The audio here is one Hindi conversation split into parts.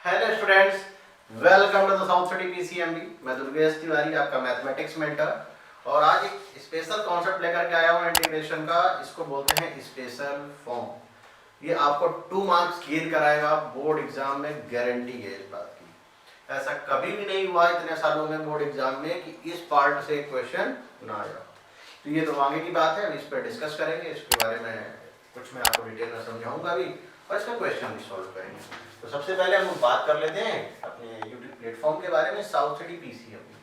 Hello students, welcome to the south city PCMB. मैं दुर्गेश तिवारी, आपका मैथमेटिक्स मेंटर, और आज एक स्पेशल कॉन्सेप्ट लेकर के आया हूँ इंटीग्रेशन का। इसको बोलते हैं स्पेशल फॉर्म। ये आपको 2 मार्क्स गेन कराएगा बोर्ड एग्जाम में, गारंटी है इस बात की। ऐसा कभी भी नहीं हुआ इतने सालों में बोर्ड एग्जाम में कि इस पार्ट से क्वेश्चन ना आया। तो ये तो आगे की बात है, इस पर डिस्कस करेंगे। इसके बारे में कुछ मैं आपको डिटेल में समझाऊंगा भी, और इसका क्वेश्चन भी सॉल्व करेंगे। तो सबसे पहले हम लोग बात कर लेते हैं अपने यूट्यूब प्लेटफॉर्म के बारे में, साउथ सिटी पीसीएमबी।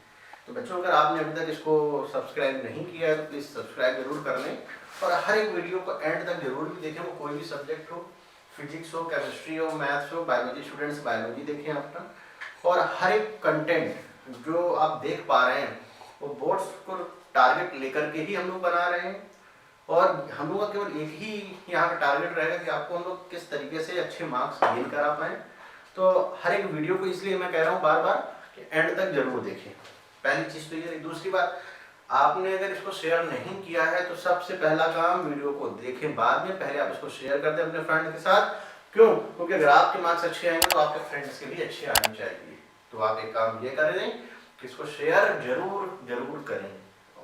तो बच्चों, अगर आपने अभी तक इसको सब्सक्राइब नहीं किया है तो प्लीज़ सब्सक्राइब जरूर कर लें, और हर एक वीडियो को एंड तक जरूर भी देखें। वो कोई भी सब्जेक्ट हो, फिजिक्स हो, केमिस्ट्री हो, मैथ्स हो, बायोलॉजी स्टूडेंट्स बायोलॉजी देखें अपना। और हर एक कंटेंट जो आप देख पा रहे हैं वो बोर्ड्स को टारगेट लेकर के ही हम लोग बना रहे हैं, और हम लोग का केवल एक ही यहाँ पे टारगेट रहेगा कि आपको हम लोग किस तरीके से अच्छे मार्क्स गेन करा पाए। तो हर एक वीडियो को इसलिए मैं कह रहा हूँ बार बार कि एंड तक जरूर देखें। पहली चीज तो ये। दूसरी बात, आपने अगर इसको शेयर नहीं किया है तो सबसे पहला काम, वीडियो को देखें बाद में, पहले आप इसको शेयर कर दें अपने फ्रेंड के साथ। क्यों? क्योंकि अगर आपके मार्क्स अच्छे आएंगे तो आपके फ्रेंड्स के भी अच्छे आने चाहिए। तो आप एक काम ये करें कि इसको शेयर जरूर जरूर करें,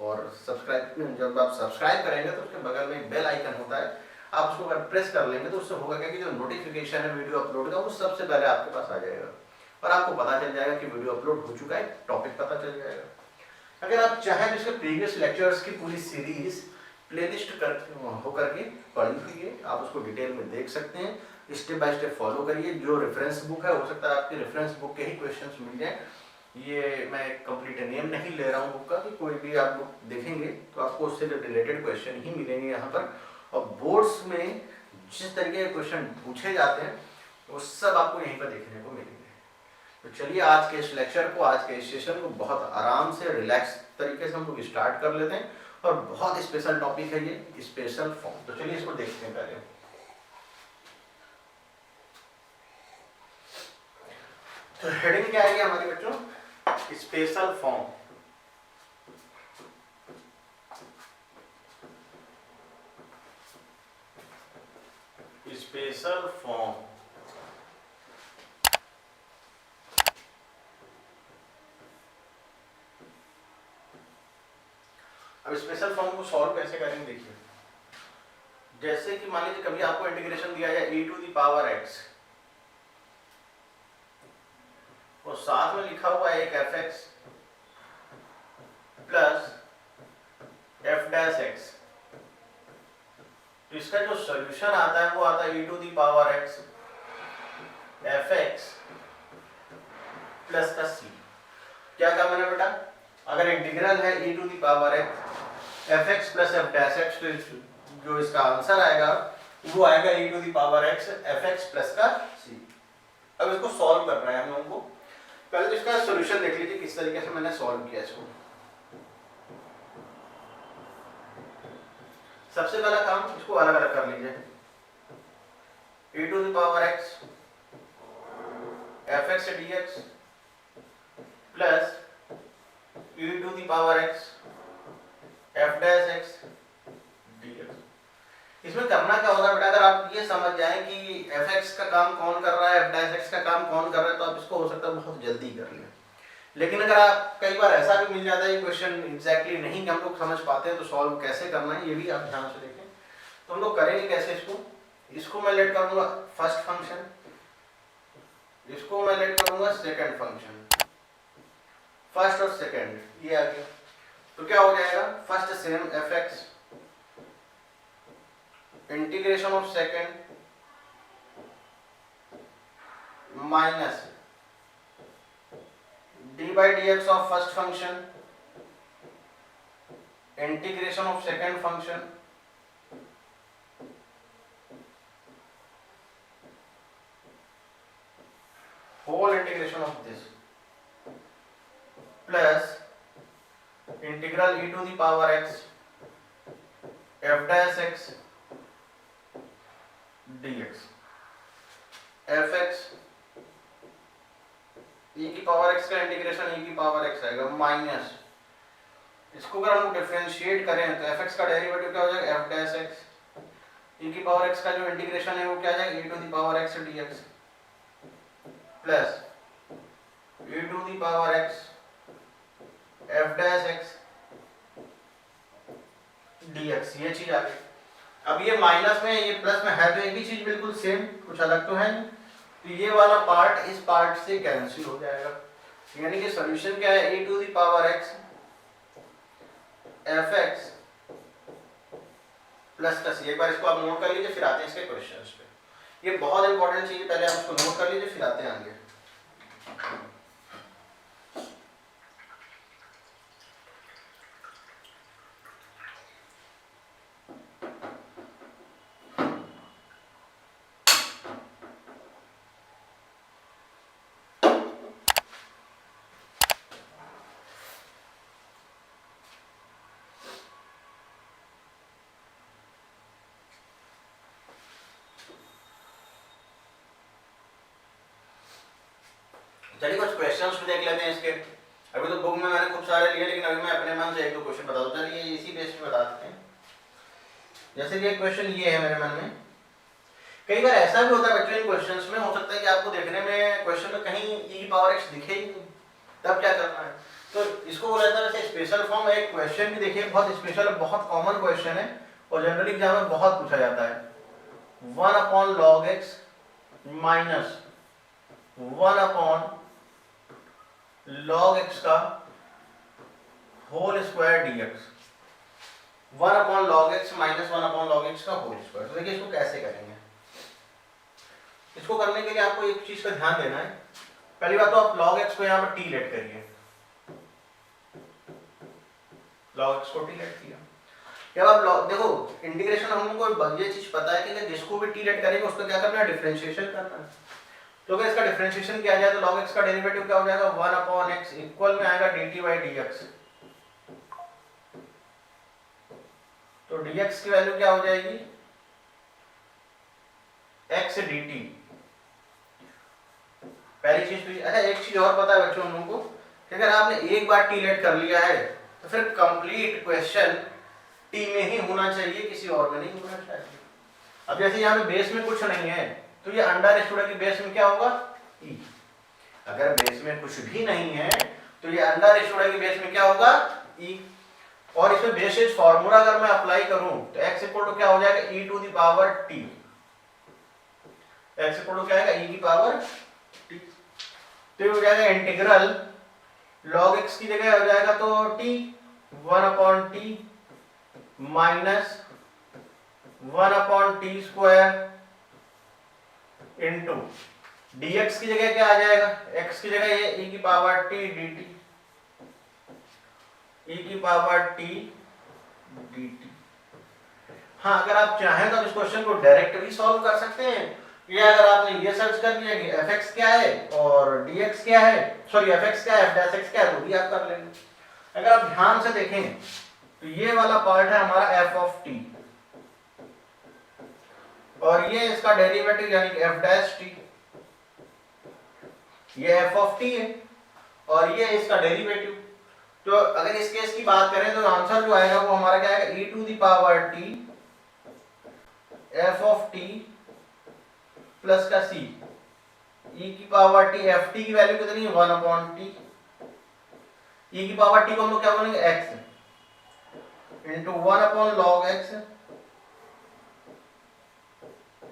और सब्सक्राइब, जब आप सब्सक्राइब करेंगे तो उसके बगल में एक बेल आइकन होता है, आप उसको अगर प्रेस कर लेंगे तो उससे होगा क्या कि जो नोटिफिकेशन है वीडियो अपलोड का वो सबसे पहले आपके पास आ जाएगा, और आपको पता चल जाएगा कि वीडियो अपलोड हो चुका है, टॉपिक पता चल जाएगा। अगर आप चाहें तो इसके प्रीवियस लेक्चर्स की पूरी सीरीज प्लेलिस्ट कर होकर के पढ़ी हुई है, आप उसको डिटेल में देख सकते हैं। स्टेप बाय स्टेप फॉलो करिए। जो रेफरेंस बुक है, हो सकता है आपकी रेफरेंस बुक के ही क्वेश्चंस मिल जाए। ये मैं कंप्लीट नेम नहीं ले रहा हूँ बुक का, कि कोई भी आप बुक देखेंगे तो आपको उससे रिलेटेड क्वेश्चन ही मिलेंगे यहाँ पर। और बोर्ड्स में जिस तरीके के क्वेश्चन पूछे जाते हैं वो सब आपको यहीं पर देखने को मिलेंगे। तो चलिए आज के इस लेक्चर को, आज के इस सेशन को बहुत आराम से रिलैक्स तरीके से हम लोग स्टार्ट कर लेते हैं, और बहुत स्पेशल टॉपिक है ये, स्पेशल फॉर्म। तो चलिए इसको देखते हैं पहले। तो हेडिंग क्या है हमारे बच्चों? Special form. Special form. अब स्पेशल फॉर्म को सॉल्व कैसे करेंगे देखिए। जैसे कि मान लीजिए कभी आपको इंटीग्रेशन दिया जाए e to the power x, और साथ में लिखा हुआ है एक fx plus f dash x। तो इसका जो सॉल्यूशन आता है वो आता है e to the power x fx plus का c। क्या कहा मैंने बेटा? अगर इंटीग्रल है e to the power x fx plus f dash x, तो जो इसका आंसर आएगा वो आएगा e to the power x fx plus का c। अब इसको सॉल्व करना है हम लोगों को। पहले तो इसका सॉल्यूशन देख लीजिए किस तरीके से मैंने सॉल्व किया इसको। सबसे पहला काम, इसको अलग अलग कर लीजिए। e to the power x fx dx plus e to the power x f dash x dx। इसमें करना क्या होगा बेटा? अगर आप ये समझ जाएं कि fx का काम कौन कर रहा है, f डैश x का काम कौन कर रहा है, तो आप इसको हो सकता है बहुत जल्दी कर लें। लेकिन अगर आप, कई बार ऐसा भी मिल जाता है क्वेश्चन एग्जैक्टली नहीं हम लोग समझ पाते हैं, तो सॉल्व कैसे करना है ये भी आप ध्यान से देखें। तो हम लोग करेंगे कैसे इसको मैं लेट करूंगा फर्स्ट फंक्शन, इसको मैं लेट करूंगा सेकंड फंक्शन, फर्स्ट और सेकंड ये आ गया। तो क्या हो जाएगा? First same fx integration of second minus D by D x of first function integration of second function whole integration of this plus integral e to the power x f dash x dx। fx e की पावर x का इंटीग्रेशन e की पावर x आएगा माइनस, इसको अगर हम डिफरेंशिएट करें तो fx का डेरिवेटिव क्या हो जाएगा? f dash x। e की पावर x का जो इंटीग्रेशन है वो क्या आ जाएगा? e to the power x dx। Plus e to the power x f dash x dx, ये चीज आ गई। अब ये माइनस में ये प्लस में है तो एक ही चीज बिल्कुल सेम, कुछ अलग तो है नहीं, तो ये वाला पार्ट इस पार्ट से कैंसिल हो जाएगा, यानी कि सॉल्यूशन क्या है, e to the power x fx plus का c। एक बार इसको आप नोट कर लीजिए, फिर आते हैं इसके क्वेश्चंस पे। ये बहुत इंपॉर्टेंट चीज है, पहले आप इसको नोट कर लीजिए, फिर आते हैं आगे। चलिए कुछ क्वेश्चंस भी देख लेते हैं इसके। अभी तो बुक में मैंने खूब सारे लिए, लेकिन अभी मैं अपने मन से एक दो क्वेश्चन बता दूं। चलिए इसी बेस पे बता देते हैं। जैसे कि एक क्वेश्चन ये है मेरे मन में, कई बार ऐसा भी होता है बच्चों इन क्वेश्चंस में, हो सकता है कि आपको देखने में क्वेश्चन में कहीं e की पावर x दिखे ही नहीं, तब क्या करना है, तो इसको बोला जाता है वैसे स्पेशल फॉर्म। एक क्वेश्चन भी देखिए बहुत स्पेशल, बहुत कॉमन क्वेश्चन है और जनरली एग्जाम में बहुत पूछा जाता है। 1 log x minus 1 log x का whole square dx, 1 log x minus 1 log x का होल स्क्वायर। तो देखिए इसको कैसे करेंगे। इसको करने के लिए आपको एक चीज का ध्यान देना है। पहली बात तो आप log x को यहाँ पर t लेट करिए, log x को t लेट किया। जब आप log देखो इंटीग्रेशन हमको ये चीज पता है कि जिसको भी t लेट करेंगे उसको क्या करना है, डिफरेंशिएशन करना है। तो अगर इसका डिफरेंशिएशन किया जाए तो log x का डेरिवेटिव क्या हो जाएगा, 1/x इक्वल में आएगा dt/dx। तो dx की वैल्यू क्या हो जाएगी, x dt। पहली चीज तो अच्छा, एक चीज और पता है बच्चों हम लोगों को कि अगर आपने एक बार टी लेट कर लिया है तो फिर कंप्लीट क्वेश्चन टी में ही होना चाहिए, किसी और में नहीं होना चाहिए। अब जैसे यहाँ पे बेस में कुछ नहीं है तो ये अंडर स्टूडेंट की बेस में क्या होगा, ई। अगर बेस में कुछ भी नहीं है तो ये अंडर स्टूडेंट की बेस में क्या होगा, ई। और इसमें बेसिस फार्मूला अगर मैं अप्लाई करूं तो x इक्वल टू क्या हो जाएगा, e to the power t। x equal to क्या आएगा, e की पावर t। तो ये हो जाएगा इंटीग्रल log x की जगह हो जाएगा तो t 1/t minus 1/t square into dx की जगह क्या आ जाएगा, x की जगह ये e की पावर t dt, e की पावर t dt। हाँ अगर आप चाहें तो इस क्वेश्चन को डायरेक्ट भी सॉल्व कर सकते हैं, या अगर आपने ये सर्च कर लिया कि fx क्या है और dx क्या है, सॉरी fx क्या है f डैश x क्या है, वो भी आप कर लेंगे। अगर आप ध्यान से देखें तो ये वाला पार्ट है हमारा f ऑफ t और ये इसका डेरिवेटिव यानी कि f डैश t, ये f ऑफ t है और ये इसका डेरिवेटिव। तो अगर इस केस की बात करें तो आंसर जो आएगा वो हमारा क्या आएगा, e to the power t f of t plus का c, e की पावर t, f t की वैल्यू कितनी है 1/t, e की पावर t को हम लोग क्या बोलेंगे x into 1/log x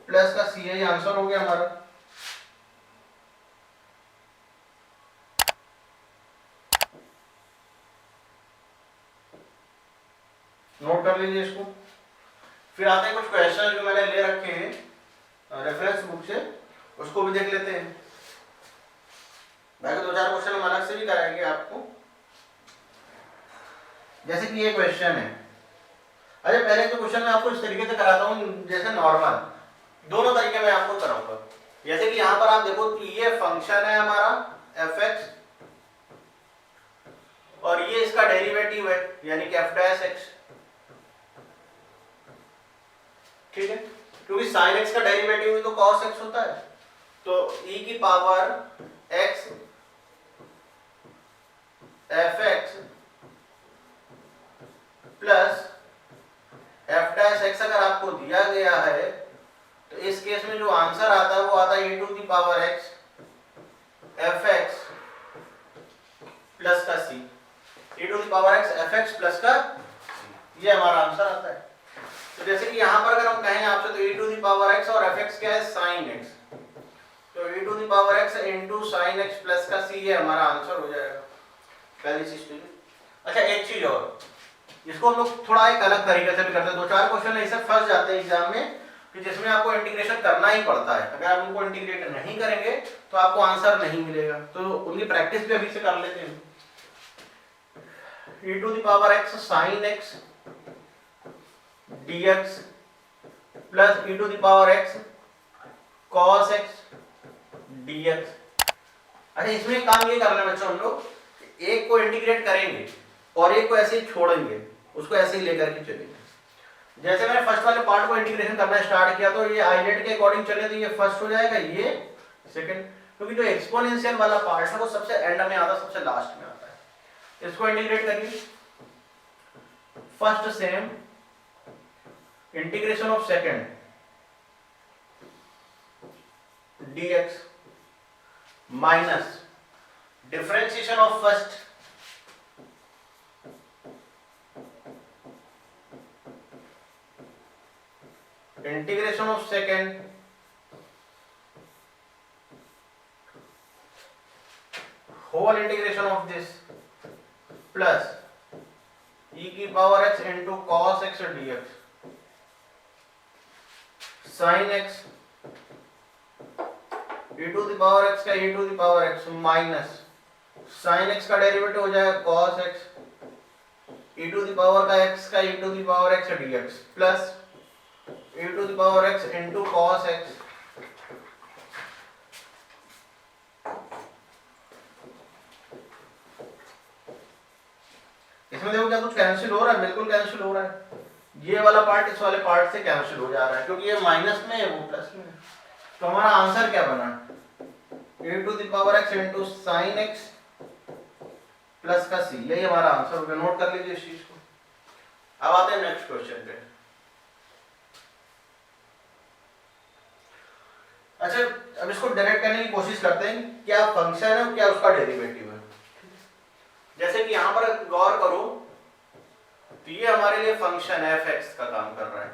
plus का c। ये आंसर हो गया हमारा। नोट कर लीजिए इसको। फिर आते हैं कुछ क्वेश्चन जो मैंने ले रखे हैं रेफरेंस बुक से, उसको भी देख लेते हैं। बाकी 2-4 क्वेश्चन हम अलग से भी कराएंगे आपको। जैसे कि ये क्वेश्चन है, अरे पहले तो क्वेश्चन मैं आपको इस तरीके से कराता हूँ जैसे नॉर्मल, दोनों तरीके मैं आपको कराऊंगा। जैसे कि यहाँ पर आप देखो कि ये फंक्शन है हमारा fx और ये इसका डेरिवेटिव है यानी कि f डैश x, ठीक है, क्योंकि sin x का डेरिवेटिव भी तो cos x होता है। तो e की power x fx plus f dash x अगर आपको दिया गया है तो इस केस में जो आंसर आता है वो आता है e to the power x F x plus का C, e to the power x F x plus का c, ये हमारा आंसर आता है। तो जैसे कि यहाँ पर अगर हम कहें आपसे तो e to the power x और एफ एक्स क्या है साइन x, तो e to the power x into sine x plus का c, ये हमारा आंसर हो जाएगा पहली चीज तो। अच्छा एक चीज और, इसको हम लोग थोड़ा एक अलग तरीके से भी करते हैं, दो चार क्वेश्चन ऐसे फंस जाते हैं एग्जाम में कि जिसमें आपको इंटीग्रेशन करना ही पड़ता है, अगर आप उनको इंटीग्रेट नहीं करेंगे तो आपको आंसर नहीं मिलेगा, तो उनकी प्रैक्टिस भी अभी से कर लेते हैं। e to the power x sin x dx plus e to the power x cos x dx। अच्छा इसमें एक काम ये करना है बच्चों, हम लोग एक को इंटीग्रेट करेंगे और एक को ऐसे ही छोड़ेंगे, उसको ऐसे ही लेकर के चलेंगे। जैसे मैंने फर्स्ट वाले पार्ट को इंटीग्रेशन करना स्टार्ट किया तो ये आइलेट के अकॉर्डिंग चले तो ये फर्स्ट हो जाएगा, ये सेकंड, क्योंकि जो एक्सपोनेंशियल वाला पार्ट है वो सबसे एंड में आता है, सबसे लास्ट में आता है। इसको इंटीग्रेट करिए, first same integration of second dx minus differentiation of first integration of second whole integration of this plus e की power x into cos x dx sine x e to the power x का e to the power x minus sine x का डेरिवेटिव हो जाएगा cos x e to the power का x का e to the power x dx plus e to the power x into cos x इसमें देखो क्या कुछ कैंसिल हो रहा है, बिल्कुल कैंसिल हो रहा है, ये वाला पार्ट इस वाले पार्ट से कैंसिल हो जा रहा है क्योंकि ये माइनस में है वो प्लस में है। तो हमारा आंसर क्या बना, e to the power x into sine x plus का c, यही हमारा आंसर हो गया। नोट कर लीजिए इस चीज को। अब आते हैं नेक्स्ट क्वेश्चन पे। अच्छा अब इसको डायरेक्ट करने की कोशिश करते हैं, क्या फंक्शन है क्या उसका डेरिवेटिव है। जैसे कि यहां पर गौर करो तो ये हमारे लिए फंक्शन एफ एक्स का काम कर रहा है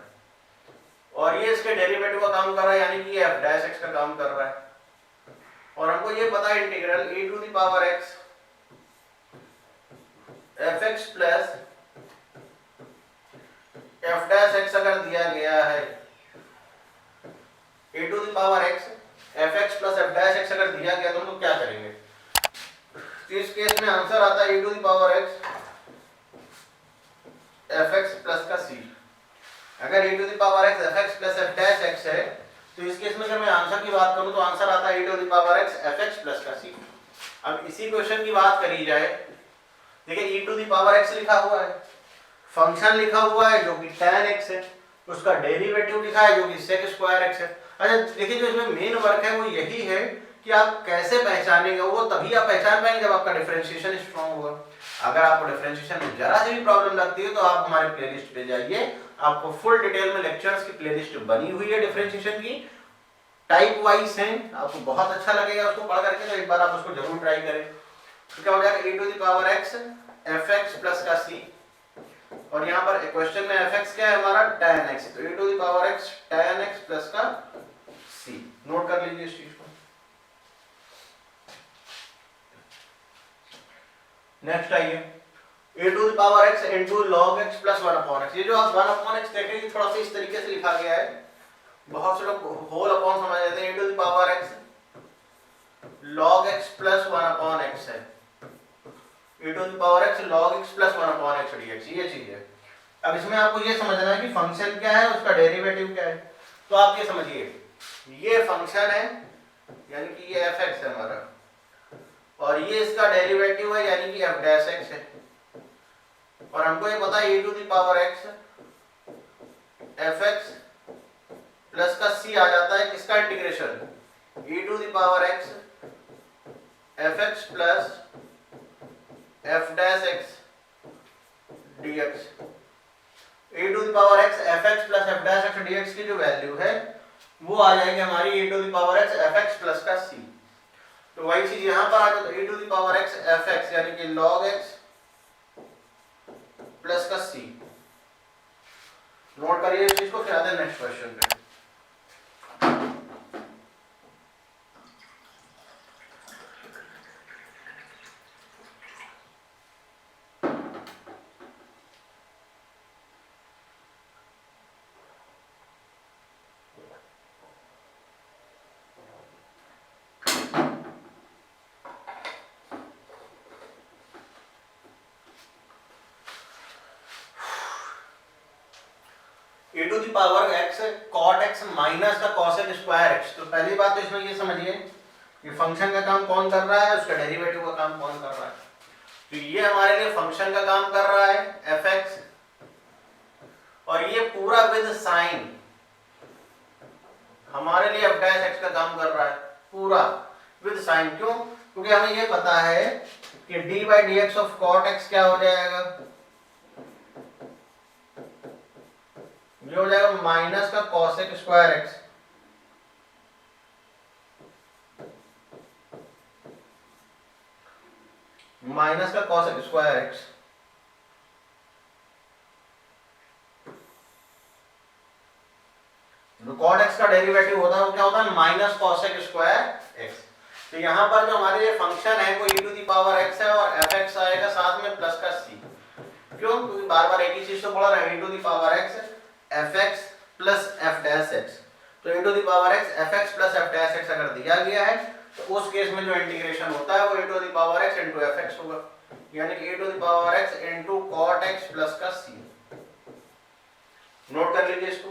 और ये इसके डेरिवेटिव का काम कर रहा है, यानी कि एफ डैश एक्स का काम कर रहा है। और हमको ये पता है integral e to the power x F x plus f dash x अगर दिया गया है, e to the power x F x plus f dash x अगर दिया गया तो हम लोग क्या करेंगे, तो इस केस में आंसर आता है e to the power x F x plus का c। अगर e to the power x F x plus f dash x है तो इस केस में अगर मैं आंसर की बात करूं तो आंसर आता है e to the power x F x plus का c। अब इसी क्वेश्चन की बात करी जाए, देखिए e to the power x लिखा हुआ है, फंक्शन लिखा हुआ है जो कि tan x है, उसका डेरिवेटिव लिखा है जो कि sec स्क्वायर x है। अच्छा देखिए जो इसमें मेन वर्क है वो यही है कि आप कैसे पहचानेंगे, वो तभी आप पहचान पाएंगे जब आपका डिफरेंशिएशन स्ट्रांग होगा। अगर आपको डिफरेंशिएशन में जरा सी भी प्रॉब्लम लगती है तो आप हमारे प्लेलिस्ट पे जाइए, आपको फुल डिटेल में लेक्चर्स की प्लेलिस्ट बनी हुई है डिफरेंशिएशन की, टाइप वाइज है, आपको बहुत अच्छा लगेगा उसको पढ़ करके, तो एक बार आप उसको जरूर ट्राई करें। तो क्या हो जाएगा e to the power x F x plus का c, और यहाँ पर क्वेश्चन में एफ एक्स क्या है हमारा tan x, तो e to the power x tan x plus का c। नोट कर लीजिए इस चीज को। नेक्स्ट आइए e to the power x into log x plus 1 upon x। ये जो आप 1 अपॉन x देख रहे हैं थोड़ा सा इस तरीके से लिखा गया है, बहुत से लोग होल अपॉन समझ लेते हैं, e to the power x log x plus 1 upon x है, e to the power x log x plus 1 upon x dx, ये चीज है। अब इसमें आपको ये समझना है कि फंक्शन क्या है, उसका डेरिवेटिव क्या है। तो आप ये समझिए, ये फंक्शन है यानी कि ये एफ एक्स है हमारा, और ये इसका डेरिवेटिव है यानी कि एफ डैश एक्स है, और हमको ये पता है e to the power x F x plus का c आ जाता है, किसका integration e to the power x F x plus f dash x dx। e to the power x F x plus f dash x dx की जो वैल्यू है वो आ जाएगी हमारी e to the power x F x plus का c। तो वही चीज यहाँ पर आ जाए तो e to the power x fx यानी कि log x प्लस का c। नोट करिए इस चीज को, फिर आते हैं नेक्स्ट क्वेश्चन पे। e to the power x cot x minus का cosec स्क्वायर x। तो पहली बात तो इसमें ये समझिए कि फंक्शन का काम कौन कर रहा है, उसका डेरिवेटिव का काम कौन कर रहा है। तो ये हमारे लिए फंक्शन का काम कर रहा है fx, और ये पूरा विद साइन हमारे लिए f डैश x का काम कर रहा है, पूरा विद साइन। क्यों? क्योंकि हमें ये पता है कि d by D x of cot x क्या हो जाएगा, ये हो जाएगा माइनस का cosec स्क्वायर x। माइनस का cosec स्क्वायर x। जो cot x का डेरिवेटिव होता है वो क्या होता है, माइनस cosec स्क्वायर x। तो यहां पर जो हमारे ये फंक्शन है वो e to the power x है और fx आएगा साथ में प्लस का c। क्यों? क्योंकि बार बार एक ही चीज तो बोल रहा है, e to the power x fx plus f dash x। तो e to the power x fx plus f dash x अगर दिया गया है तो उस केस में जो इंटीग्रेशन होता है वो e to the power x into fx होगा, यानी कि e to the power x into cot x plus का c। नोट कर लीजिए इसको।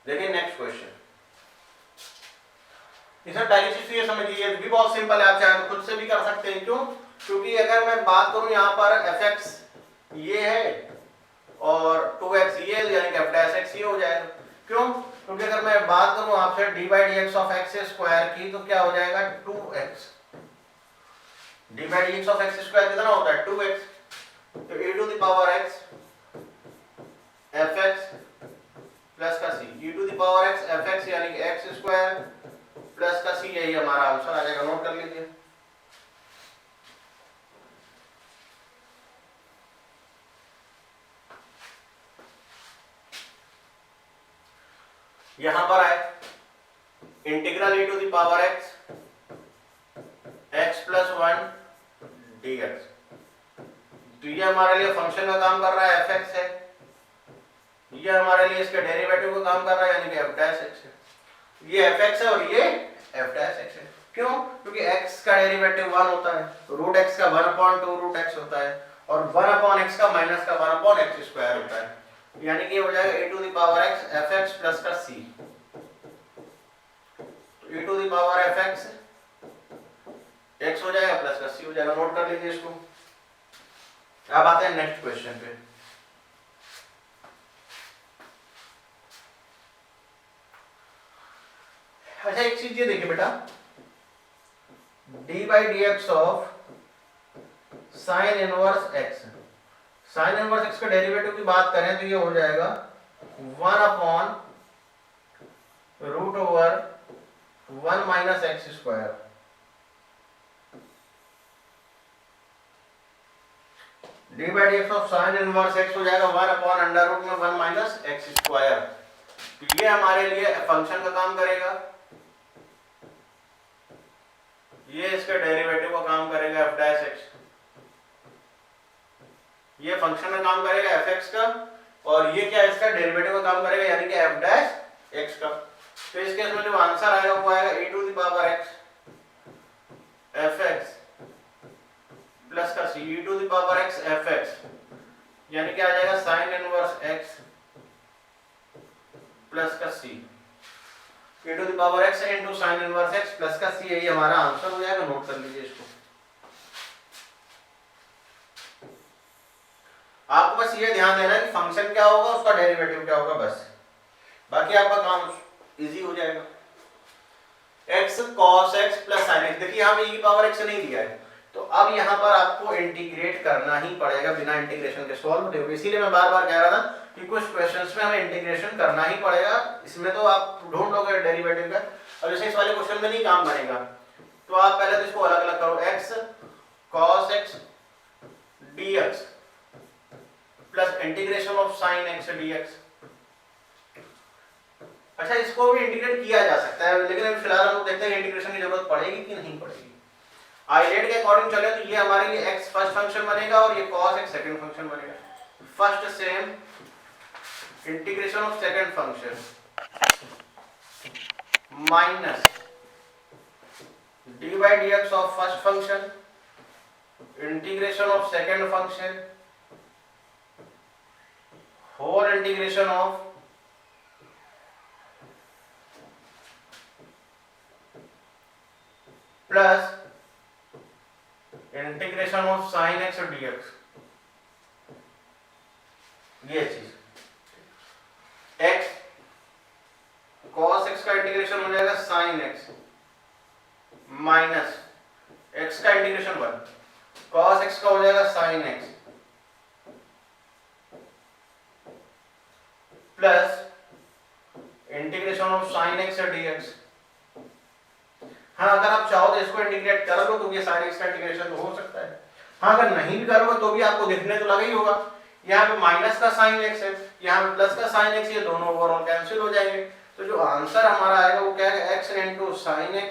देखिए नेक्स्ट क्वेश्चन। इसमें पहली चीज तो ये समझिए, ये भी बहुत सिंपल है, आप चाहे तो खुद से भी कर सकते हैं। क्यों? क्योंकि अगर मैं बात करूं यहाँ पर fx ये है और 2x ये यानी कि f डैश x ये हो जाएगा। क्यों? क्योंकि अगर मैं बात करूं आपसे d by D x of x square की तो क्या हो जाएगा 2x। d by D x of x square कितना होता है 2x। तो e to the power x fx plus का c, e to the power x fx यानी कि x स्क्वायर प्लस का c, यही हमारा आंसर आ जाएगा। नोट कर लीजिए। यहां पर आए integral e to the power x x plus 1 dx। तो ये हमारे लिए फंक्शन का काम कर रहा है fx है, ये हमारे लिए इसके डेरिवेटिव का काम कर रहा है यानी कि f डैश x है। ये fx है और ये f डैश x है। क्यों? क्योंकि x का डेरिवेटिव 1 होता है, रूट x का 1/2 रूट x होता है और 1/x का माइनस का 1/x स्क्वायर होता है, यानी कि ये हो जाएगा e to the power x fx plus का c। तो e to the power fx x हो जाएगा प्लस का c हो जाएगा। नोट कर लीजिए इसको। अब आते हैं नेक्स्ट क्वेश्चन पे। अच्छा एक चीज ये देखिए बेटा, d by D x of sine inverse x। Sign inverse x का डेरिवेटिव की बात करें तो ये हो जाएगा 1/√1 minus x square. d by D x of sine inverse x हो जाएगा 1/√1 माइनस एक्स स्क्वायर। तो ये हमारे लिए फंक्शन का काम करेगा, ये इसका डेरिवेटिव का काम करेगा f डैश x। ये फंक्शन का काम करेगा fx का और ये क्या इसका डेरिवेटिव का काम करेगा यानी कि f डैश x का। तो इस केस में जो आंसर आएगा वो आएगा e to the power x fx plus का c, e to the power x fx यानी कि आ जाएगा साइन इनवर्स x प्लस का c, e to the power x into sine inverse x plus का c, यही हमारा आंसर हो जाएगा। नोट कर लीजिए इसको। आपको बस ये ध्यान देना है कि फंक्शन क्या होगा उसका डेरिवेटिव क्या होगा, बस बाकी आपका काम इजी हो जाएगा। x cos x plus sin x। देखिए यहाँ पे e की पावर x नहीं दिया है, तो अब यहाँ पर आपको इंटीग्रेट करना ही पड़ेगा, बिना इंटीग्रेशन के सॉल्व नहीं होगा। इसीलिए मैं बार बार कह रहा था कि कुछ क्वेश्चंस में हमें इंटीग्रेशन करना ही पड़ेगा, इसमें तो आप ढूंढ लोगे डेरिवेटिव का। और जैसे इस वाले क्वेश्चन में नहीं काम बनेगा, तो आप पहले तो इसको अलग अलग करो, x cos x dx plus integration of sin x dx। अच्छा, इसको भी इंटीग्रेट किया जा सकता है, लेकिन अभी फिलहाल हम लोग देखते हैं इंटीग्रेशन की जरूरत पड़ेगी कि नहीं पड़ेगी। आइलेट के अकॉर्डिंग चले तो ये हमारे लिए x फर्स्ट फंक्शन बनेगा और ये cos x सेकंड फंक्शन बनेगा। First same integration of second function minus D by D x of first function integration of second function whole integration of plus integration of sine x और dx। ये चीज x cos x का इंटीग्रेशन हो जाएगा sin x माइनस x का इंटीग्रेशन 1 cos x का हो जाएगा sin x plus integration of sin x और dx। हाँ, अगर आप चाहो तो इसको इंटीग्रेट कर लो तो ये sin x का इंटीग्रेशन तो हो सकता है। हाँ, अगर नहीं भी करोगे तो भी आपको दिखने तो लगा ही होगा, यहाँ पे माइनस का sin x है, यहाँ पे प्लस का sin x, ये दोनों ओवरऑल कैंसिल हो जाएंगे। तो जो आंसर हमारा आएगा वो क्या है, x into sin x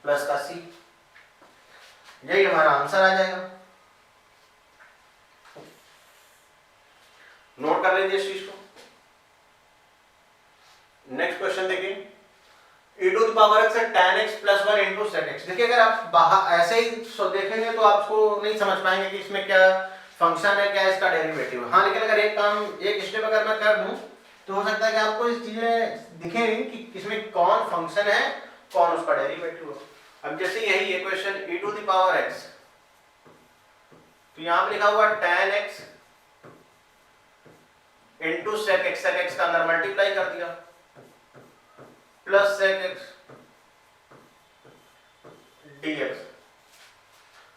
plus का c, यही हमारा आंसर आ जाएगा। नोट कर लीजिए इस चीज को। नेक्स्ट क्वेश्चन देखिए, e to the power x है tan x plus 1 into sec x। देखिए अगर आप बाहर ऐसे ही देखेंगे तो आपको नहीं समझ पाएंगे कि इसमें क्या फंक्शन है, क्या इसका डेरिवेटिव है। हाँ, लेकिन अगर एक स्टेप अगर मैं कर दूं तो हो सकता है कि आपको इस चीजें दिखेंगी कि इसमें कौन फंक्शन है, कौन उसका डेरिवेटिव है। अब जैसे यही equation e to the power x, तो यहां पे लिखा हुआ tan x into sec x का अंदर मल्टीप्लाई कर दिया plus sec x dx।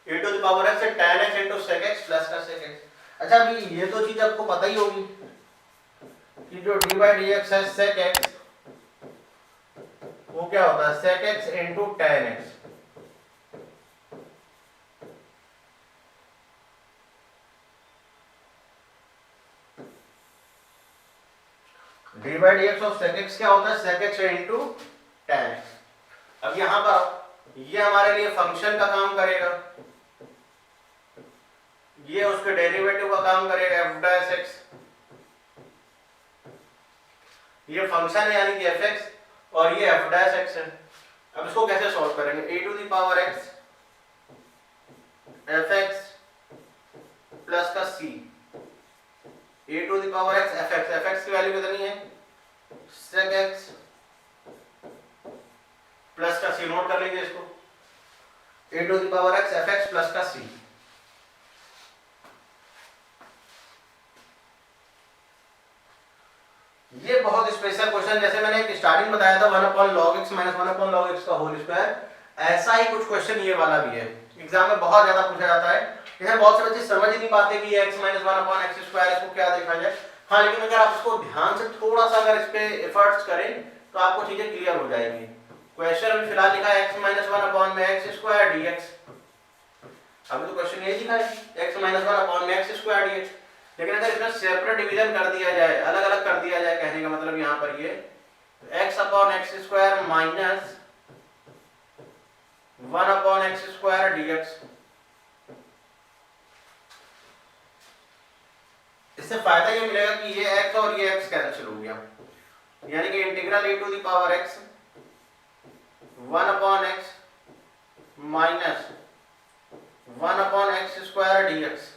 e to the power x है tan x into sec x plus का sec x। अच्छा, अभी ये तो चीज आपको पता ही होगी कि जो d बाई dx है sec x, वो क्या होता है sec x into tan x। d by dx of sec x क्या होता है, sec x into tan x। अब यहां पर ये हमारे लिए फंक्शन का काम करेगा, ये उसके डेरिवेटिव का काम करेगा f डैश x। ये फंक्शन है यानी कि fx और ये f डैश x है। अब इसको कैसे सॉल्व करेंगे, a to the power x fx plus का c, a to the power x fx की वैल्यू कितनी है sec x प्लस का c। नोट कर लीजिए इसको, a to the power x fx plus का c। ये बहुत स्पेशल क्वेश्चन, जैसे मैंने एक स्टार्टिंग बताया था 1 upon log x minus 1 upon log x का होल स्क्वायर, ऐसा ही कुछ क्वेश्चन ये वाला भी है, एग्जाम में बहुत ज्यादा पूछा जाता है। इसमें बहुत से बच्चे समझ ही नहीं पाते कि ये x minus 1 upon x square, इसको क्या देखा जाए। हाँ, लेकिन अगर आप इसको ध्यान से थोड़ा सा अगर इस पे एफर्ट्स करें तो आपको चीजें क्लियर हो जाएंगी। क्वेश्चन अभी फिलहाल लिखा है x माइनस 1 अपॉन में x स्क्वायर dx। अभी तो क्वेश्चन ये लिखा है x माइनस 1 अपॉन में x स्क्वायर dx, लेकिन अगर इसमें सेपरेट डिवीजन कर दिया जाए, अलग अलग कर दिया जाए, कहने का मतलब यहाँ पर ये x upon x square minus 1 upon x square dx। इससे फायदा ये मिलेगा कि ये x और ये x कैंसिल हो गया, यानी कि integral e to the power x 1 upon x minus 1 upon x square dx,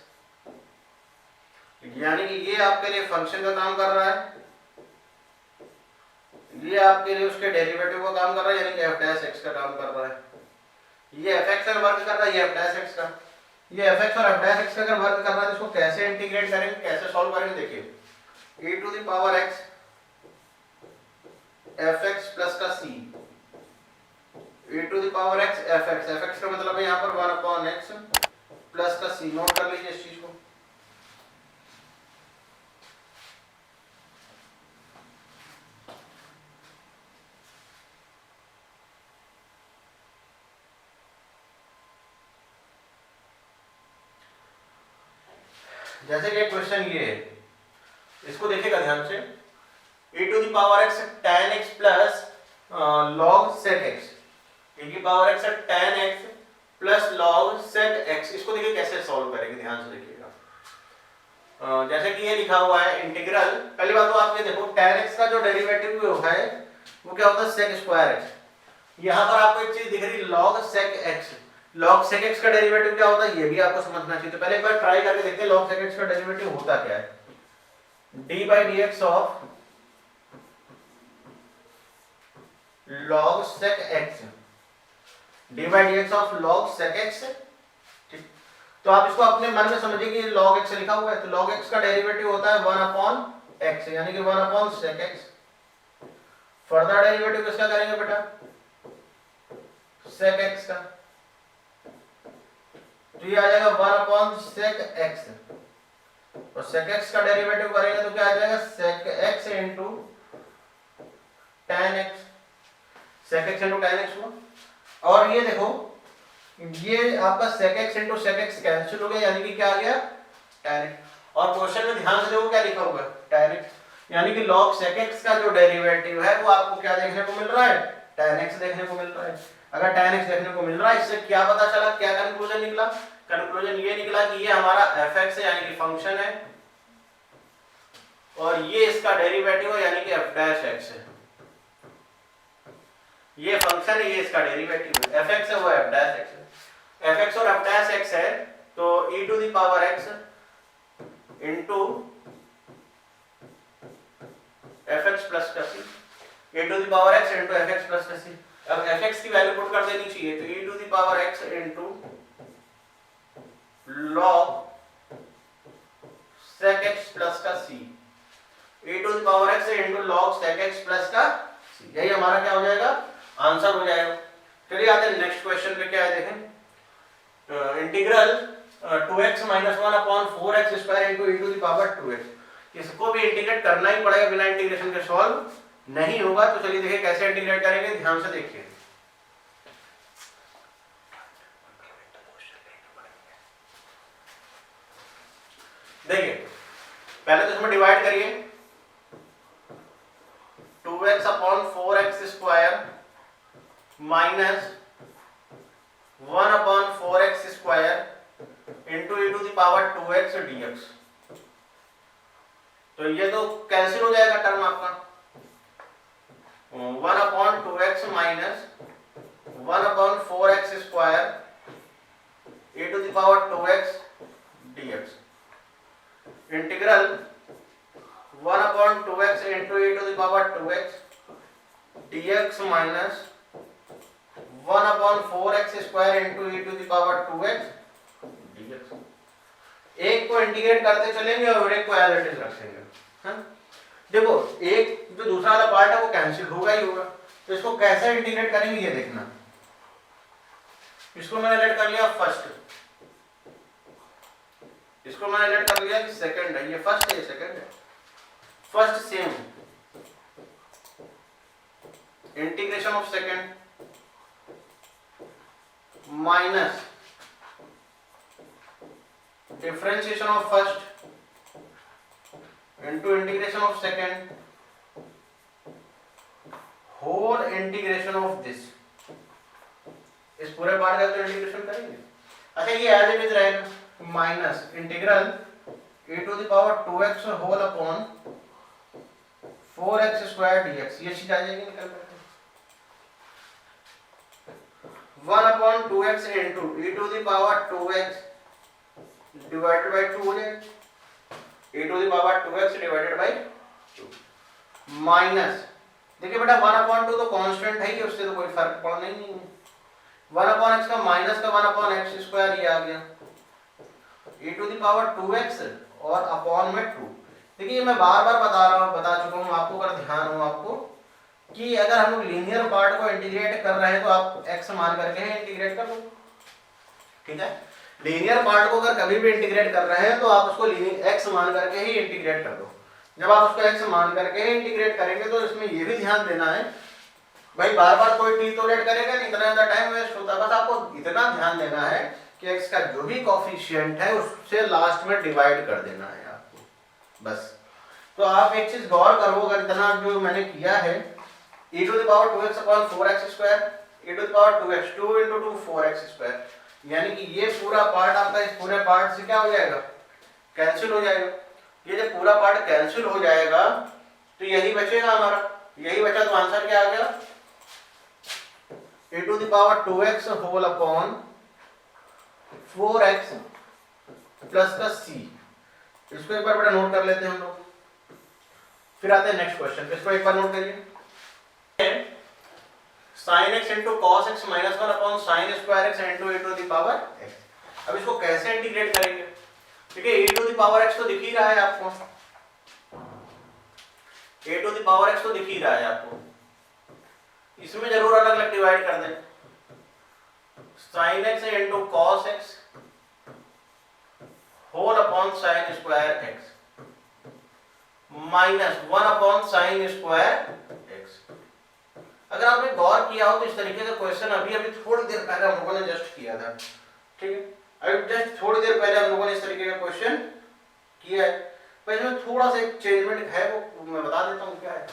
यानी कि ये आपके लिए फंक्शन का काम कर रहा है, ये आपके लिए उसके डेरिवेटिव का काम कर रहा है, यानी कि f डैश x का काम कर रहा है। ये fx का वर्क कर रहा है, ये f डैश x का, ये fx और f डैश x का अगर वर्क कर रहा है तो इसको कैसे इंटीग्रेट करेंगे, कैसे सॉल्व करेंगे। देखिए e to the power x F x plus का C e to the power x F X का मतलब है यहाँ पर 1 अपॉन एक्स प्लस का सी। नोट कर लीजिए इस चीज को। जैसे कि क्वेश्चन ये है, इसको देखिएगा ध्यान से, e to the power x tan x plus log sec x, e की power x tan x plus log sec x। इसको देखिए कैसे सॉल्व करेंगे, ध्यान से देखिएगा। जैसे कि ये लिखा हुआ है इंटीग्रल, पहली बात तो आप ये देखो tan x का जो डेरिवेटिव है वो क्या होता है sec स्क्वायर x। यहाँ पर आपको एक चीज दिख रही log sec x, log sec x का डेरिवेटिव क्या होता है ये भी आपको समझना चाहिए। तो पहले एक बार ट्राई करके देखते हैं log sec x का डेरिवेटिव होता क्या है। d by dx of log sec x, d by dx of log sec x। ठीक, तो आप इसको अपने मन में समझिए कि log x लिखा हुआ है, तो log x का डेरिवेटिव होता है 1 अपॉन x, यानी कि 1 upon sec x। Further derivative किसका करेंगे बेटा, sec x का, तो ये आ जाएगा 1 अपॉन sec x, और sec x का डेरिवेटिव करेंगे तो क्या आ जाएगा sec x into tan x, sec x into tan x हुआ। और ये देखो ये आपका sec x into sec x cancel हो गया, यानी कि क्या आ गया tan x। और क्वेश्चन में ध्यान से देखो क्या लिखा हुआ है tan x, यानी कि log sec x का जो डेरिवेटिव है वो आपको क्या देखने को मिल रहा है, tan x देखने को मिल रहा है। अगर tan x देखने को मिल रहा है, इससे क्या पता चला, क्या कंक्लूजन निकला, कंक्लूजन ये निकला कि ये हमारा fx है, यानी कि फंक्शन है, और ये इसका डेरिवेटिव है यानी कि f डैश x है। ये फंक्शन है, ये इसका डेरिवेटिव है, fx है वो f डैश x है। fx और f डैश x है तो e to the power x into fx plus का c, e to the power x into fx plus का c। अब fx की वैल्यू पुट कर देनी चाहिए, तो e to the power x into log sec x plus का c, e to the power x into log sec x plus का c, यही हमारा क्या हो जाएगा, आंसर हो जाएगा। चलिए आते हैं नेक्स्ट क्वेश्चन पे, क्या है देखें, integral 2x minus 1 upon 4x square into e to the power 2x। इसको भी इंटीग्रेट करना ही पड़ेगा, बिना इंटीग्रेशन के सॉल्व नहीं होगा। तो चलिए देखिए कैसे इंटीग्रेट करेंगे, ध्यान से देखिए। देखिए पहले तो इसमें डिवाइड करिए, 2x upon 4x square minus 1 upon 4x square into e to the power 2x dx। तो ये तो कैंसिल हो जाएगा टर्म आपका, 1 upon 2x minus 1 upon 4x square e to the power 2x dx integral 1 upon 2x into e to the power 2x dx minus 1 upon 4x square into e to the power 2x dx। एक को इंटीग्रेट करते चलेंगे और एक को एज इट इज रखेंगे। हाँ? देखो एक जो दूसरा वाला पार्ट है वो कैंसिल होगा ही होगा, तो इसको कैसे इंटीग्रेट करेंगे ये देखना। इसको मैंने लेट कर लिया फर्स्ट, इसको मैंने लेट कर लिया कि सेकंड है, ये फर्स्ट है ये सेकंड है। First same integration of second minus differentiation of first into integration of second whole integration of this. इस पूरे पार्ट का तो इंटीग्रेशन करेंगे। अच्छा ये एज इट इज रहेगा, minus integral e to the power 2x whole upon 4x square dx, ये चीज आ जाएगी निकल कर 1 upon 2x into e to the power 2x divided by 2 हो जाएगा, e to the power 2x divided by 2 minus, देखिए बेटा 1 अपॉन 2 तो कांस्टेंट है ही, उससे तो कोई फर्क पड़ना ही नहीं है। 1 अपॉन x का माइनस का 1 अपॉन x स्क्वायर ये आ गया, e to the power 2x और अपॉन में 2। देखिए मैं बार बार बता चुका हूँ आपको, अगर ध्यान हो आपको, कि अगर हम लोग लीनियर पार्ट को इंटीग्रेट कर रहे हैं तो आप x मान करके ही इंटीग्रेट कर दो, ठीक है। लीनियर पार्ट को अगर कभी भी इंटीग्रेट कर रहे हैं तो आप उसको x मान करके ही इंटीग्रेट कर दो। जब आप उसको x मान करके ही इंटीग्रेट करेंगे तो इसमें ये भी ध्यान देना है भाई, बार बार कोई t तो लेट करेगा नहीं, इतना ज्यादा टाइम वेस्ट होता है। बस आपको इतना ध्यान देना है कि x का जो भी कोफिशिएंट है उससे लास्ट में डिवाइड कर देना है आपको, बस। तो आप एक चीज गौर करो, अगर इतना जो मैंने किया है e to the power 2x upon 4x square, e to the power 2x 2 into 2 4x square, यानी कि ये पूरा पार्ट आपका इस पूरे पार्ट से क्या हो जाएगा, कैंसिल हो जाएगा। ये जब पूरा पार्ट कैंसिल हो जाएगा तो यही बचेगा हमारा, यही बचा, तो आंसर क्या आ गया, e to the power 2x whole upon 4x plus का c। इसको एक बार बड़ा नोट कर लेते हैं हम लोग, फिर आते हैं नेक्स्ट क्वेश्चन पे। इसको एक बार नोट करिए, sin x into cos x minus 1 upon sin square x into e to the power x। अब इसको कैसे इंटीग्रेट करेंगे, ठीक है। e to the power x तो दिख ही रहा है आपको, e to the power x तो दिख ही रहा है आपको, इसमें जरूर अलग अलग डिवाइड कर दें। sin x into cos x whole upon sin square x minus 1 upon sin square x। अगर आपने गौर किया हो तो इस तरीके का क्वेश्चन अभी थोड़ी देर पहले हम लोगों ने जस्ट किया था, ठीक है। अभी जस्ट थोड़ी देर पहले हम लोगों ने इस तरीके का क्वेश्चन किया है, पर इसमें थोड़ा सा एक चेंजमेंट है, वो मैं बता देता हूँ क्या है।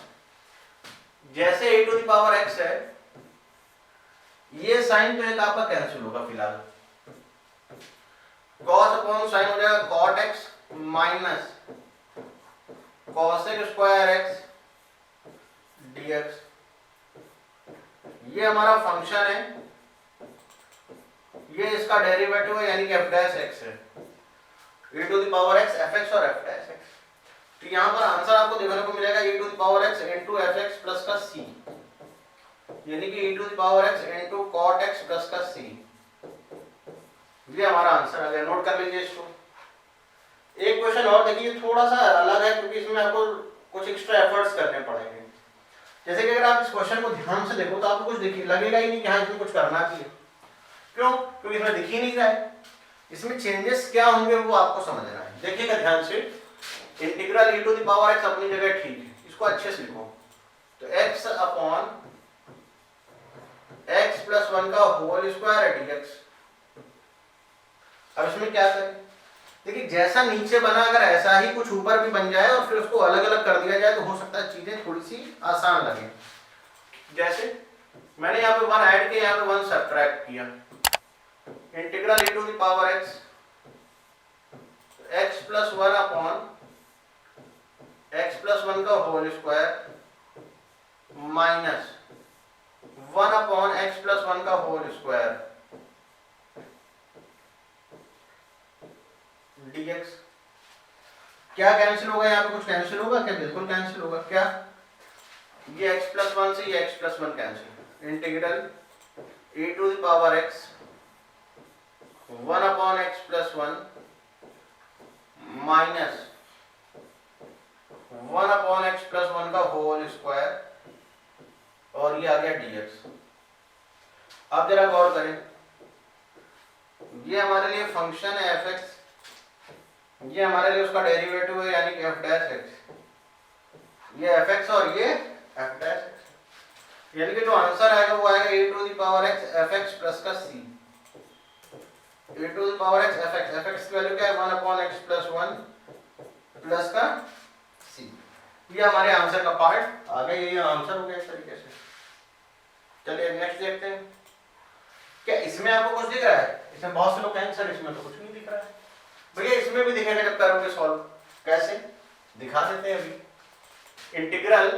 जैसे e to the power x है, ये साइन तो एक आपका कैंसिल होगा फिलहाल, cos अपॉन साइन हो जाएगा cot x minus cos square x dx। ये हमारा फंक्शन है, ये इसका डेरिवेटिव है यानी कि f डैश x है, e to the power x fx और f डैश x। तो यहाँ पर आंसर आपको देखने को मिलेगा e to the power x into fx plus का c, यानी कि e to the power x into cot x plus का c। ये हमारा आंसर आ गया, नोट कर लीजिए इसको। एक क्वेश्चन और देखिए, थोड़ा सा अलग है क्योंकि इसमें आपको कुछ एक्स्ट्रा एफर्ट्स करने पड़ेंगे। जैसे कि अगर आप इस क्वेश्चन को ध्यान से देखो तो आपको कुछ लगेगा ही नहीं कि हाँ इसमें कुछ करना चाहिए, क्यों, क्योंकि इसमें दिख ही नहीं रहा है। इसमें चेंजेस क्या होंगे वो आपको समझना है, देखिएगा ध्यान से। Integral e to the power x अपनी जगह ठीक है, इसको अच्छे से लिखो, तो x अपॉन x प्लस 1 का होल स्क्वायर है dx। अब इसमें क्या करें, देखिए जैसा नीचे बना अगर ऐसा ही कुछ ऊपर भी बन जाए और फिर उसको अलग अलग कर दिया जाए तो हो सकता है चीजें थोड़ी सी आसान लगे। जैसे मैंने यहाँ पे 1 ऐड किया, यहाँ पे 1 सब्ट्रैक्ट किया, integral e to the power x x plus 1 upon x plus 1 का whole square minus 1 upon x plus 1 का होल स्क्वायर dx। क्या कैंसिल होगा, यहाँ पे कुछ कैंसिल होगा क्या, बिल्कुल कैंसिल होगा। क्या, ये x प्लस 1 से ये x plus 1 cancel, integral e to the power x 1 upon x plus 1 minus 1 upon x plus 1 का होल स्क्वायर और ये आ गया dx। अब जरा गौर करें, ये हमारे लिए फंक्शन है fx, ये हमारे लिए उसका डेरिवेटिव है यानी कि f डैश x, ये fx और ये f डैश x, यानी कि जो आंसर आएगा वो आएगा e to the power x fx plus का c, e to the power x fx, fx की वैल्यू क्या है 1 अपॉन x प्लस 1 प्लस का c। ये हमारे आंसर का पार्ट आ गया, ये आंसर हो गया इस तरीके से। चलिए नेक्स्ट देखते हैं, क्या इसमें आपको कुछ दिख रहा है, इसमें बहुत से लोग कहेंगे सर इसमें तो कुछ नहीं दिख रहा है। भैया इसमें भी दिखेगा जब करोगे सॉल्व, कैसे दिखा देते हैं अभी। Integral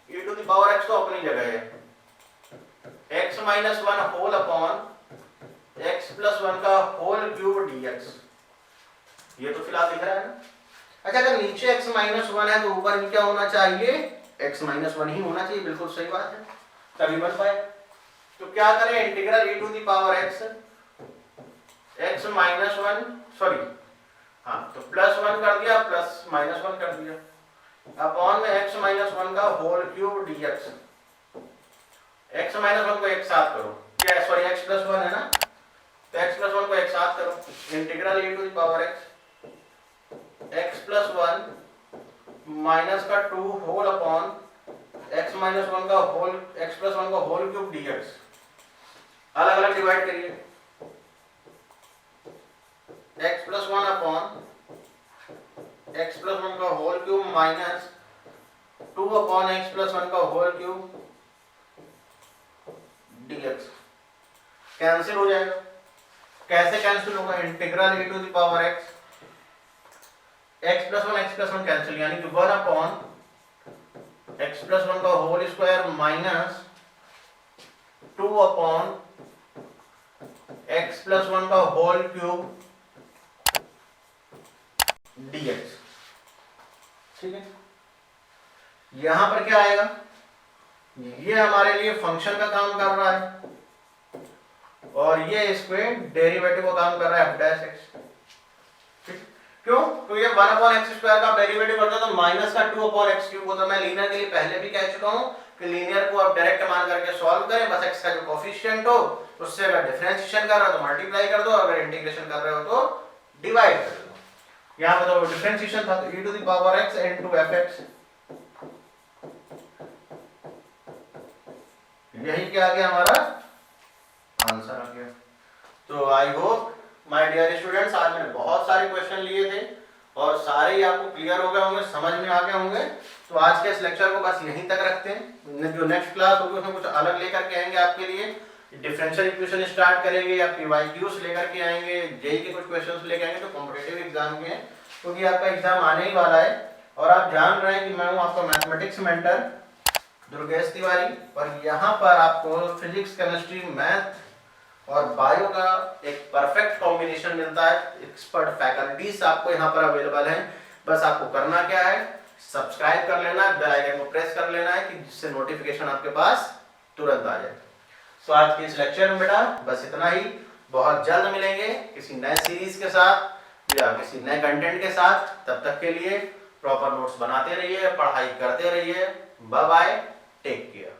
e to the power x तो अपनी जगह है, x minus 1 whole upon x plus 1 का होल क्यूब dx, ये तो फिलहाल दिख रहा है ना। अच्छा, अगर नीचे x माइनस 1 है तो ऊपर भी क्या होना चाहिए, x माइनस 1 ही होना चाहिए, बिल्कुल सही बात है, तभी बन पाए। तो क्या करें, integral e to the power x minus 1 sorry हाँ तो प्लस 1 कर दिया, प्लस माइनस 1 कर दिया, अपॉन में x माइनस 1 का whole cube dx। x minus one को एक साथ करो, क्या सॉरी x प्लस वन है ना, तो x प्लस वन को एक साथ करो, integral e to the power x plus one minus का 2 whole upon x minus one का होल x प्लस वन का होल क्यूब dx, अलग अलग डिवाइड करिए, x plus one upon x plus one का whole cube minus 2 upon x plus one का होल क्यूब dx, कैंसिल हो जाएगा। कैसे कैंसिल होगा, integral e to the power x plus one cancel, यानी कि 1 अपॉन x प्लस वन का whole square minus 2 upon x plus one का होल क्यूब dx, ठीक है। यहां पर क्या आएगा, ये हमारे लिए फंक्शन का काम कर रहा है और ये इस पे डेरिवेटिव का काम कर रहा है f डैश x, ठीक। क्यों, तो ये 1 अपॉन x स्क्वायर का डेरिवेटिव करता तो माइनस का 2 अपॉन x क्यूब होता। मैं लीनियर के लिए पहले भी कह चुका हूं कि लीनियर को आप डायरेक्ट मान करके सॉल्व करें, बस x का जो कोफिशिएंट हो उससे अगर डिफरेंशिएशन कर रहे हो तो मल्टीप्लाई कर दो, अगर इंटीग्रेशन कर रहे हो तो डिवाइड कर दो। यहां पर तो डिफरेंशिएशन था, तो e to the power x into fx, यही क्या आ गया, हमारा आंसर आ गया। तो I hope my dear students, आज मैंने बहुत सारे क्वेश्चन लिए थे और सारे ही आपको क्लियर हो गए होंगे, समझ में आ गए होंगे। तो आज के इस लेक्चर को बस यहीं तक रखते हैं, जो नेक्स्ट क्लास होगी उसमें कुछ अलग लेकर के आएंगे आपके लिए, डिफरेंशियल इक्वेशन स्टार्ट करेंगे या पीवाईक्यूज लेकर के आएंगे, जेई के कुछ क्वेश्चंस लेकर आएंगे जो कॉम्पिटिटिव एग्जाम के हैं, क्योंकि आपका एग्जाम आने ही वाला है। और आप जान रहे हैं कि मैं हूँ आपका मैथमेटिक्स मेंटर दुर्गेश तिवारी, और यहाँ पर आपको फिजिक्स, केमिस्ट्री, मैथ और बायो का एक परफेक्ट कॉम्बिनेशन मिलता है। एक्सपर्ट फैकल्टीज आपको यहाँ पर अवेलेबल हैं। बस आपको करना क्या है, सब्सक्राइब कर लेना है, बेल आइकन को प्रेस कर लेना है कि जिससे नोटिफिकेशन आपके पास तुरंत आ जाए। तो आज के इस लेक्चर में बेटा बस इतना ही, बहुत जल्द मिलेंगे किसी नए सीरीज के साथ या किसी नए कंटेंट के साथ। तब तक के लिए प्रॉपर नोट्स बनाते रहिए, पढ़ाई करते रहिए। Bye bye, take care.